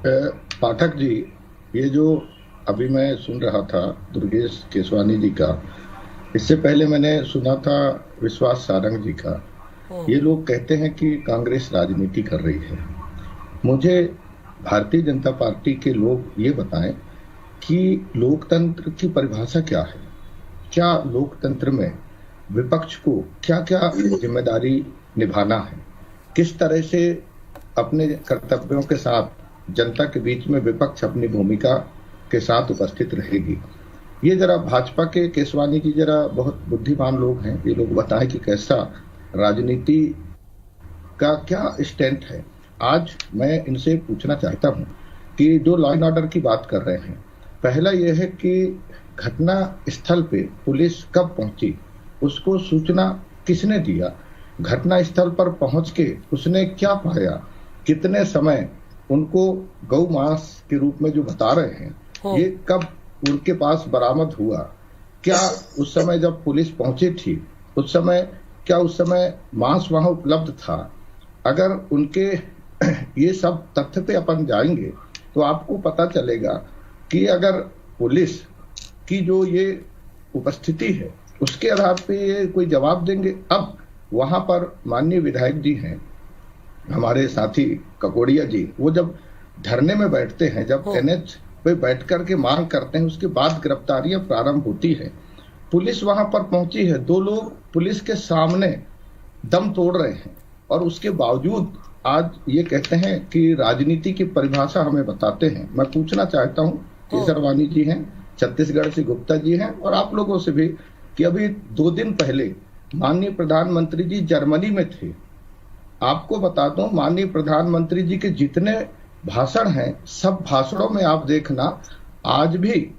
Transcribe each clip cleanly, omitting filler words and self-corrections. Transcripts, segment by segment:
पाठक जी, ये जो अभी मैं सुन रहा था दुर्गेश केसवानी जी का, इससे पहले मैंने सुना था विश्वास सारंग जी का। ये लोग कहते हैं कि कांग्रेस राजनीति कर रही है। मुझे भारतीय जनता पार्टी के लोग ये बताएं कि लोकतंत्र की परिभाषा क्या है। क्या लोकतंत्र में विपक्ष को क्या क्या जिम्मेदारी निभाना है, किस तरह से अपने कर्तव्यों के साथ जनता के बीच में विपक्ष अपनी भूमिका के साथ उपस्थित रहेगी। ये जरा भाजपा के केसवानी जी जरा बहुत बुद्धिमान लोग हैं, ये लोग बताएं कि कैसा राजनीति का क्या स्टैंड है। आज मैं इनसे पूछना चाहता हूं कि जो लॉ एंड ऑर्डर की बात कर रहे हैं, पहला यह है कि घटना स्थल पे पुलिस कब पहुंची, उसको सूचना किसने दिया, घटना स्थल पर पहुंच के उसने क्या पाया, कितने समय उनको गौ मांस के रूप में जो बता रहे हैं ये कब उनके पास बरामद हुआ, क्या उस समय जब पुलिस पहुंची थी उस समय क्या उस समय मांस वहां उपलब्ध था। अगर उनके ये सब तथ्य पे अपन जाएंगे तो आपको पता चलेगा कि अगर पुलिस की जो ये उपस्थिति है उसके आधार पे ये कोई जवाब देंगे। अब वहां पर माननीय विधायक जी हैं, हमारे साथी ककोड़िया जी, वो जब धरने में बैठते हैं, जब एनएच पे बैठ करके मांग करते हैं, उसके बाद गिरफ्तारियां प्रारंभ होती है। पुलिस वहां पर पहुंची है, दो लोग पुलिस के सामने दम तोड़ रहे हैं और उसके बावजूद आज ये कहते हैं कि राजनीति की परिभाषा हमें बताते हैं। मैं पूछना चाहता हूं, केसरवानी जी हैं, छत्तीसगढ़ से गुप्ता जी हैं और आप लोगों से भी, कि अभी 2 दिन पहले माननीय प्रधानमंत्री जी जर्मनी में थे। आपको बता दूं, माननीय प्रधानमंत्री जी के जितने भाषण हैं, सब भाषणों में आप देखना आज भी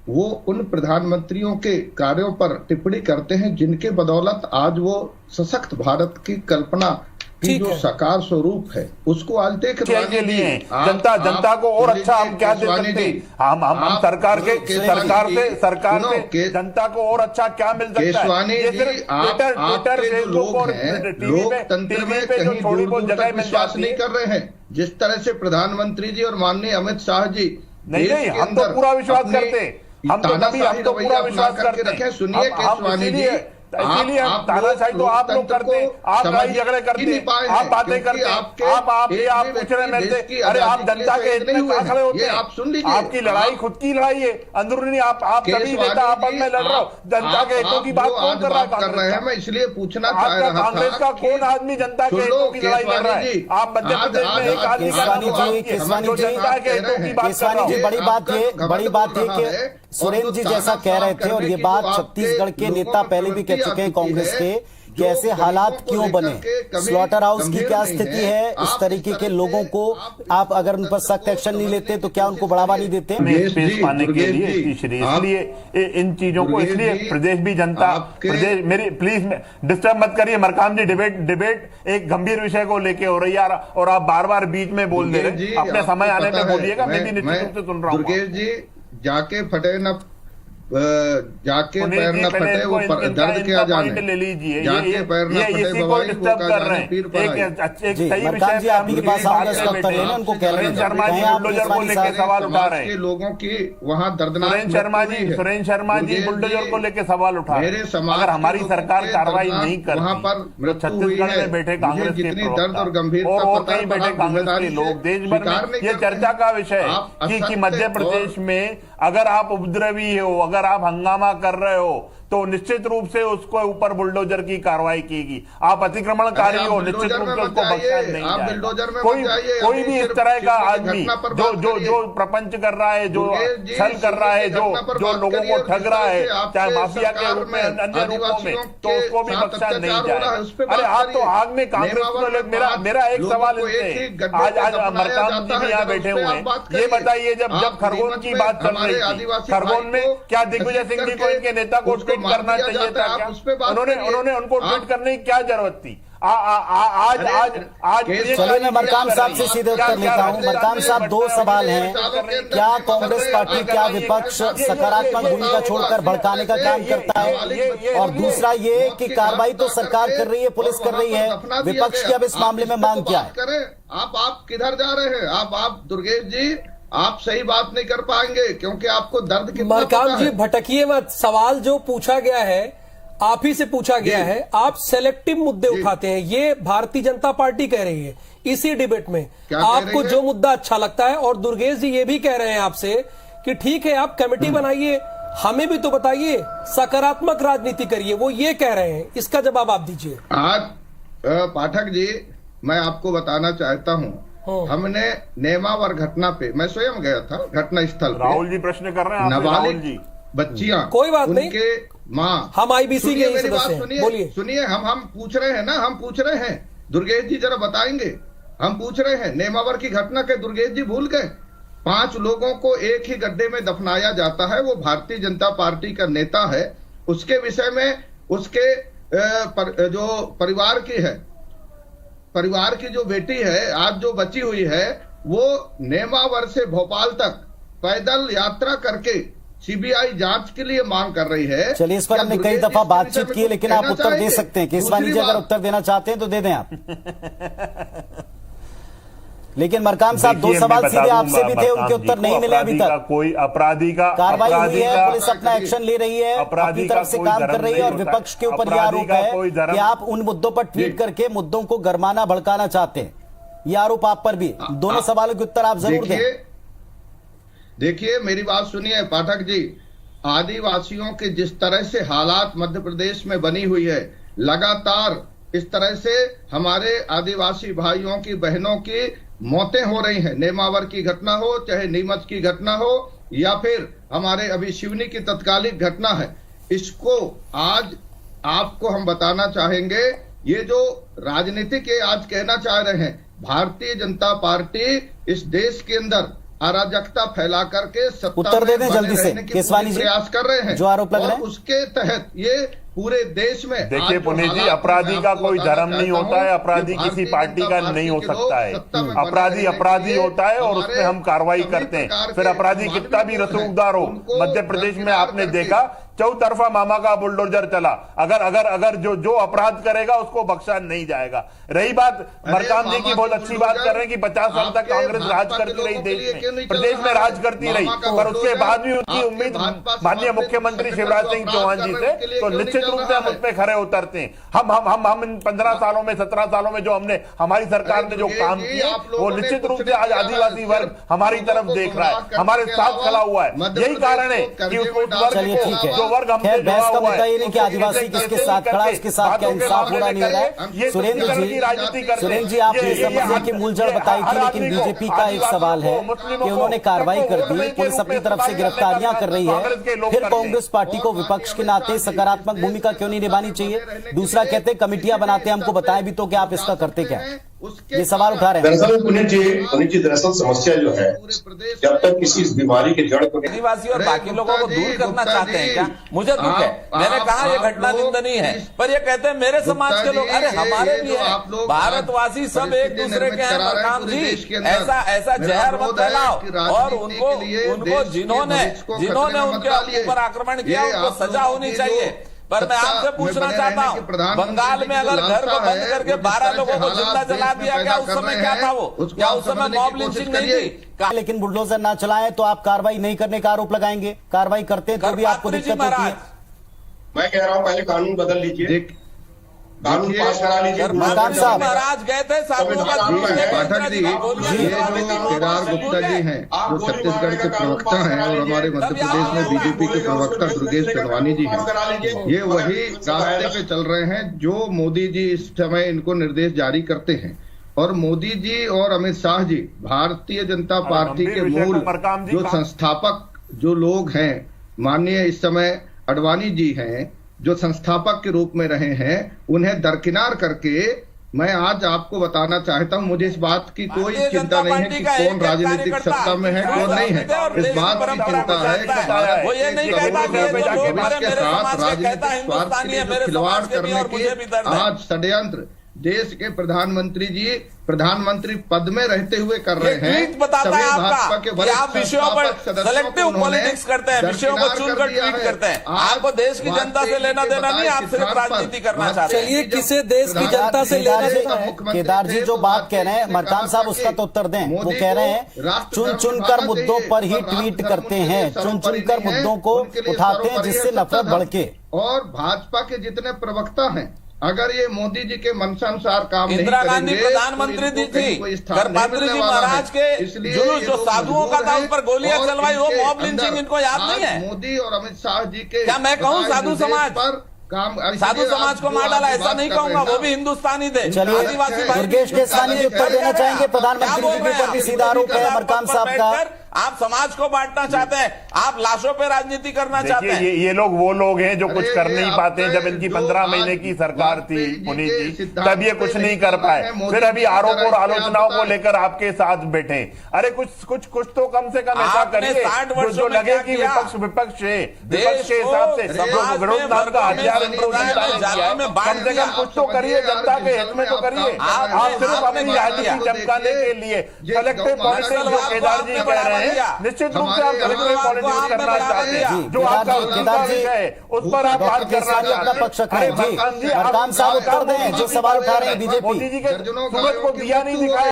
वो उन प्रधानमंत्रियों के कार्यों पर टिप्पणी करते हैं जिनके बदौलत आज वो सशक्त भारत की कल्पना की जो साकार स्वरूप है उसको आज देख रहे के लिए जनता को और अच्छा हम क्या दे सकते हैं। हम सरकार से जनता को और अच्छा क्या मिल सकता है। केसवानी जी, आपके जो लोग हैं लोकतंत्र में कहीं दूर दूर तक विश्वास नहीं कर रहे हैं। जिस तरह से प्रधाधानमंत्री जी और माननीय अमित शाह जी नहीं, हम तो पूरा विश्वास करते, हम तो पूरा विश्वास करके सुनिए केसवानी जी, इसीलिए हम तानाशाही तो आप लोग करते, आप लड़ाई झगड़े करते, आप बातें करते, आप पूछ रहे मेरे से, अरे आप जनता के हित में कहां खड़े होते हैं। आप सुन लीजिए, आपकी लड़ाई खुद की लड़ाई है, अंदरूनी आप सभी नेता आपस में लड़ रहे हो। जनता के हितों की बात कौन कर रहा है? मैं इसलिए पूछना चाह रहा था, कांग्रेस का कौन आदमी जनता के हितों की लड़ाई लड़ रहा है? आप मध्य प्रदेश में एक आदमी जो जनता के हितों की बात कर रहा है। बड़ी बात ये कि सुरेंद्र जी जैसा कह रहे थे, और ये बात छत्तीसगढ़ के नेता पहले भी कह चुके हैं कांग्रेस के, कि ऐसे हालात क्यों बने, स्लॉटर हाउस की क्या स्थिति है, इस तरीके के लोगों को आप अगर उन पर सख्त एक्शन नहीं लेते तो क्या उनको बढ़ावा नहीं देते? स्पेस पाने के लिए इसलिए इन चीजों को, इसलिए प्रदेश भी जनता, प्रदेश मेरी प्लीज डिस्टर्ब मत करिए मरकाम जी, डिबेट एक गंभीर विषय को लेके हो रही है और आप बार बार बीच में बोल दे रहे। अपने समय आने में बोलिएगा, मैं भी निश्चित रूप से सुन रहा हूँ। दुर्गेश जी, जाके फटे न जाके पैर न फटे वो दर्द क्या जाने, ले लीजिए, जाके पैर न फटे बवाई वो का जाने पीर पराई। एक सही विषय आपके पास उनको कह रहे हैं शर्मा जी बुलडोजर को लेकर सवाल उठा रहे हैं, लोगों की वहाँ दर्दनाक सुरेंद्र शर्मा जी बुलडोजर को लेकर सवाल उठा रहे हैं। अगर हमारी सरकार कार्रवाई नहीं करती, वहाँ पर छत्तीसगढ़ में बैठे कांग्रेस के जितनी दर्द और गंभीरता और कहीं बैठे कांग्रेस के लोग देश भर में ये चर्चा का विषय है कि मध्य प्रदेश में अगर आप उपद्रवी हो, अगर आप हंगामा कर रहे हो तो निश्चित रूप से उसको ऊपर बुलडोजर की कार्रवाई कीगी। आप अतिक्रमणकारी हो, निश्चित रूप से उसको बख्शा नहीं जाएगा। कोई भी इस तरह का आदमी जो प्रपंच कर रहा है, जो छल कर रहा है, जो लोगों को ठग रहा है, चाहे माफिया के रूप में, अन्य रूपों में, तो उसको भी बख्शा नहीं जाएगा। अरे आप तो आग में कांग्रेस को मेरा एक सवाल इनसे, आज मरकाम जी भी यहाँ बैठे हुए हैं, ये बताइए जब खरगोन की बात चल रही थी, खरगोन में क्या दिग्विजय सिंह जी को इनके नेता को ट्वीट करना चाहिए था क्या? उन्होंने उनको ट्वीट करने की क्या जरूरत थी? आज चलिए मैं मरकाम साहब से सीधे उत्तर लेता हूं। मरकाम साहब, दो सवाल हैं। क्या कांग्रेस पार्टी, क्या विपक्ष सकारात्मक भूमिका छोड़कर भड़काने का काम करता है? और दूसरा ये कि कार्रवाई तो सरकार कर रही है, पुलिस कर रही है, विपक्ष की अब इस मामले में मांग क्या है? आप किधर जा रहे हैं? आप दुर्गेश जी, आप सही बात नहीं कर पाएंगे क्योंकि आपको दर्द कितना मरकाम जी भटकिए मत। सवाल जो पूछा गया है आप ही से पूछा गया है, आप सेलेक्टिव मुद्दे उठाते हैं, ये भारतीय जनता पार्टी कह रही है इसी डिबेट में। आपको जो मुद्दा अच्छा लगता है, और दुर्गेश जी ये भी कह रहे हैं आपसे कि ठीक है आप कमेटी बनाइए, हमें भी तो बताइए, सकारात्मक राजनीति करिए, वो ये कह रहे हैं। इसका जवाब आप दीजिए। आज पाठक जी, मैं आपको बताना चाहता हूँ, हमने नेमावर घटना पे मैं स्वयं गया था घटना स्थल पे। राहुल जी प्रश्न कर रहे हैं, नाबालिग बच्चियां, कोई बात नहीं, माँ, हम आईबीसी के सदस्य हैं। बोलिए, सुनिए, हम पूछ रहे हैं ना, हम पूछ रहे हैं, दुर्गेश जी जरा बताएंगे। हम पूछ रहे हैं नेमावर की घटना के दुर्गेश जी भूल गए? 5 लोगों को एक ही गड्ढे में दफनाया जाता है, वो भारतीय जनता पार्टी का नेता है। उसके विषय में उसके जो परिवार की जो बेटी है, आज जो बची हुई है, वो नेमावर से भोपाल तक पैदल यात्रा करके सीबीआई जांच के लिए मांग कर रही है। चलिए, इस पर हमने कई दफा बातचीत की, लेकिन आप उत्तर दे सकते हैं। केसवानी जी अगर उत्तर देना चाहते हैं तो दे दें आप। लेकिन मरकाम साहब, 2 सवाल सीधे आपसे भी थे, उनके उत्तर नहीं मिले अभी तक। कोई अपराधी का कार्रवाई हुई है, पुलिस अपना एक्शन ले रही है, अपनी तरफ से काम कर रही है, और विपक्ष के ऊपर यह आरोप है कि आप उन मुद्दों पर ट्वीट करके मुद्दों को गरमाना भड़काना चाहते हैं। ये आरोप आप पर भी। दोनों सवालों के उत्तर आप जरूर दें। देखिए, मेरी बात सुनिए पाठक जी, आदिवासियों के जिस तरह से हालात मध्य प्रदेश में बनी हुई है, लगातार इस तरह से हमारे आदिवासी भाइयों की बहनों की मौतें हो रही हैं। नेमावर की घटना हो, चाहे नीमच की घटना हो, या फिर हमारे अभी सिवनी की तत्कालिक घटना है, इसको आज आपको हम बताना चाहेंगे। ये जो राजनीतिक आज कहना चाह रहे हैं, भारतीय जनता पार्टी इस देश के अंदर अराजकता फैला करके उत्तर दे दें जल्दी से केसवानी जी, प्रयास कर रहे हैं, जो आरोप लग रहे हैं उसके तहत ये पूरे देश में। देखिए पुनीत जी, अपराधी का कोई धर्म नहीं होता है, अपराधी किसी पार्टी का नहीं हो सकता है। अपराधी अपराधी होता है और उसमें हम कार्रवाई करते हैं, फिर अपराधी कितना भी रसूखदार हो। मध्य प्रदेश में आपने देखा चौतरफा मामा का बुलडोजर चला। अगर जो अपराध करेगा उसको बख्शा नहीं जाएगा। रही बात मरकाम जी की, बहुत अच्छी बात कर रहे हैं कि 50 साल तक कांग्रेस राज करती रही देश में, प्रदेश में राज करती रही, पर उसके बाद भी उनकी उम्मीद माननीय मुख्यमंत्री शिवराज सिंह चौहान जी से, तो निश्चित रूप से हम उस पर खड़े उतरते हैं। हम इन 15 सालों में 17 सालों में जो हमने, हमारी सरकार ने जो काम किए, वो निश्चित रूप से आज आदिवासी वर्ग हमारी तरफ देख रहा है, हमारे साथ खड़ा हुआ है। यही कारण है कि उस वर्ग जो वर्ग हमसे बहस का मुद्दा ये नहीं कि आदिवासी किसके साथ खड़ा है, उसके साथ क्या इंसाफ हो रहा नहीं हो रहा है। सुरेंद्र जी, आपने समस्या की मूल जड़ बताई थी, लेकिन बीजेपी का एक सवाल है कि उन्होंने कार्रवाई कर दी, पुलिस अपनी तरफ से गिरफ्तारियां कर रही है, फिर कांग्रेस पार्टी को विपक्ष के नाते सकारात्मक भूमिका क्यों नहीं निभानी चाहिए? दूसरा कहते हैं कमेटियां बनाते हैं, हमको बताएं भी तो क्या आप इसका करते क्या? ये सवाल उठा रहे हैं। दरअसल पुनीत जी दरअसल समस्या जो है, जब तक किसी इस बीमारी के जड़ को आदिवासी और बाकी लोगों को दूर करना चाहते हैं क्या? मुझे दुख है, मैंने कहा ये घटना निंदनीय है, पर ये कहते हैं मेरे समाज के लोग, अरे हमारे भी है, भारतवासी सब एक दूसरे के हैं। मरकाम जी, ऐसा जहर मत फैलाओ, और उनको जिन्होंने उनके ऊपर आक्रमण किया उनको सजा होनी चाहिए। पर मैं आपसे पूछना चाहता हूँ, बंगाल में अगर घर को बंद करके 12 लोगों को जिंदा जला दिया गया, उस समय क्या था? वो क्या उस समय मॉब लिंचिंग नहीं थी? लेकिन बुलडोजर ना चलाएं तो आप कार्रवाई नहीं करने का आरोप लगाएंगे, कार्रवाई करते हैं तो भी आपको दिक्कत होती है। मैं कह रहा हूँ पहले कानून बदल लीजिए, कानून पास करा लीजिए। मरकाम साहब, महाराज गए थे पाठक जी, ये जो केदार गुप्ता जी हैं, जो छत्तीसगढ़ के प्रवक्ता हैं, और हमारे मध्य प्रदेश में बीजेपी के प्रवक्ता दुर्गेश चंदवानी जी हैं, ये वही रास्ते पे चल रहे हैं जो मोदी जी इस समय इनको निर्देश जारी करते हैं। और मोदी जी और अमित शाह जी भारतीय जनता पार्टी के मूल जो संस्थापक जो लोग हैं, माननीय इस समय अडवाणी जी हैं, जो संस्थापक के रूप में रहे हैं, उन्हें दरकिनार करके मैं आज आपको बताना चाहता हूं, मुझे इस बात की कोई चिंता नहीं है कि कौन राजनीतिक सत्ता में है कौन नहीं है। इस बात की चिंता है कि भविष्य के साथ राजनीतिक स्वार्थ के लिए जो खिलवाड़ करने की आज षड्यंत्र देश के प्रधानमंत्री जी प्रधानमंत्री पद में रहते हुए कर रहे हैं। बताता है आपका कि आप विषयों पर सेलेक्टिव पॉलिटिक्स करते हैं, विषयों को चुनकर ट्वीट करते हैं। आपको देश की जनता से लेना देना नहीं, आप सिर्फ राजनीति करना चाहते हैं। चलिए, किसे देश की जनता से लेना देना है? केदार जी जो बात कह रहे हैं, मरकाम साहब उसका तो उत्तर दें। वो कह रहे हैं चुन चुनकर मुद्दों पर ही ट्वीट करते हैं, चुन चुनकर मुद्दों को उठाते हैं जिससे नफरत भड़के। और भाजपा के जितने प्रवक्ता हैं, अगर ये मोदी जी के मनसानुसार काम नहीं इंदिरा गांधी प्रधानमंत्री जी थी, गणपति जी महाराज के जुलूस जो साधुओं का था उस पर गोलियां चलवाई, वो मॉब लिंचिंग इनको याद नहीं है? मोदी और अमित शाह जी के क्या मैं कहूँ साधु समाज पर साधु समाज को मार डाला, ऐसा नहीं कहूंगा, वो भी हिंदुस्तानी थे। आदिवासी दुर्गेश केसवानी जी उत्तर देना चाहेंगे। प्रधानमंत्री जी के ऊपर भी सीधा आरोप है मरकाम साहब का। आप समाज को बांटना चाहते हैं, आप लाशों पे राजनीति करना चाहते हैं। ये लोग वो लोग हैं जो कुछ कर नहीं पाते। जब इनकी 15 महीने की सरकार थी पुनीत जी, तब ये कुछ नहीं कर पाए, फिर अभी आरोप और आलोचनाओं को लेकर आपके साथ बैठे। अरे कुछ तो कम से कम ऐसा करिए जो लगे कि विपक्ष है, विपक्ष के हिसाब से विरोध नाम का हथियार कम से कम कुछ तो करिए, जनता के हित में तो करिए। आप सिर्फ अपनी राजनीति चमकाने के लिए सेलेक्टिव पॉलिटिक्स जो केदार जी कह रहे हैं, निश्चित रूप से आप सेलेक्टिव पॉलिटिक्स करना चाहते हैं। जो आपका विषय है उस पर आप बात करना चाहते हैं। मरकाम साहब उत्तर दें जो सवाल उठा रहे हैं बीजेपी। मोदी जी के सूरज को दिया नहीं दिखाया।